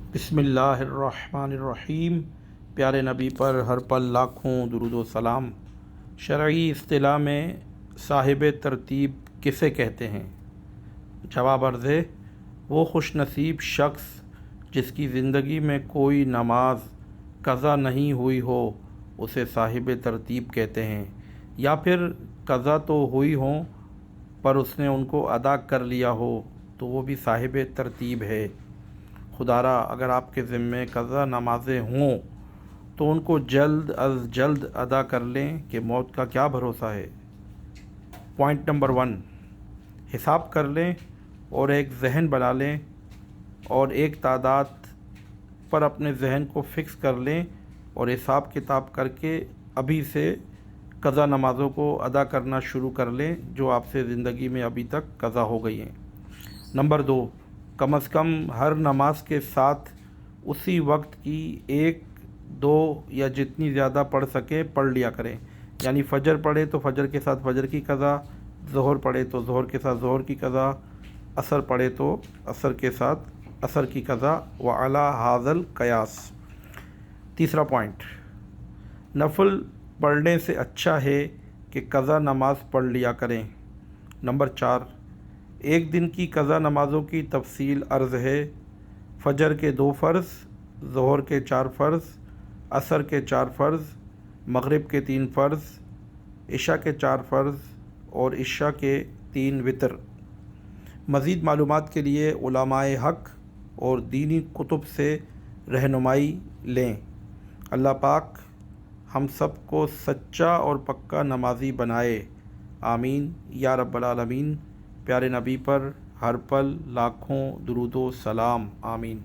बिस्मिल्लाहिर्रहमानिर्रहीम। प्यारे नबी पर हर पल लाखों दुरूद व सलाम। शरई इस्तिलाह में साहिब तरतीब किसे कहते हैं? जवाब अर्ज़ है, वो खुशनसीब शख्स जिसकी ज़िंदगी में कोई नमाज क़ज़ा नहीं हुई हो उसे साहिब तरतीब कहते हैं, या फिर क़ज़ा तो हुई हो पर उसने उनको अदा कर लिया हो तो वो भी साहिब तरतीब है। खुदारा अगर आपके ज़िम्मे क़ज़ा नमाज़ें हों तो उनको जल्द अज़ जल्द अदा कर लें कि मौत का क्या भरोसा है। पॉइंट नंबर 1, हिसाब कर लें और एक ज़हन बना लें और एक तादाद पर अपने ज़हन को फ़िक्स कर लें और हिसाब किताब करके अभी से क़ज़ा नमाज़ों को अदा करना शुरू कर लें जो आपसे ज़िंदगी में अभी तक क़ज़ा हो गई हैं। नंबर 2, कम से कम हर नमाज के साथ उसी वक्त की 1, 2 या जितनी ज़्यादा पढ़ सके पढ़ लिया करें। यानी फ़जर पढ़े तो फ़जर के साथ फ़जर की क़ज़ा, ज़ोहर पढ़े तो ज़ोहर के साथ ज़ोहर की क़ज़ा, असर पढ़े तो असर के साथ असर की क़ज़ा व अला हाज़ल क़यास। तीसरा पॉइंट, नफल पढ़ने से अच्छा है कि क़ज़ा नमाज पढ़ लिया करें। नंबर 4, एक दिन की क़ज़ा नमाज़ों की तफसील अर्ज़ है। फ़जर के 2 फ़र्ज़, ज़ोहर के 4 फ़र्ज़, असर के 4 फ़र्ज़, मग़रिब के 3 फ़र्ज़, इशा के 4 फ़र्ज़ और इशा के 3 वितर। मज़ीद मालूमात के लिए उलमाए हक़ और दीनी कुतुब से रहनुमाई लें। अल्लाह पाक हम सब को सच्चा और पक्का नमाजी बनाए। आमीन या रब्बल आलमीन। प्यारे नबी पर हर पल लाखों दुरूद व सलाम। आमीन।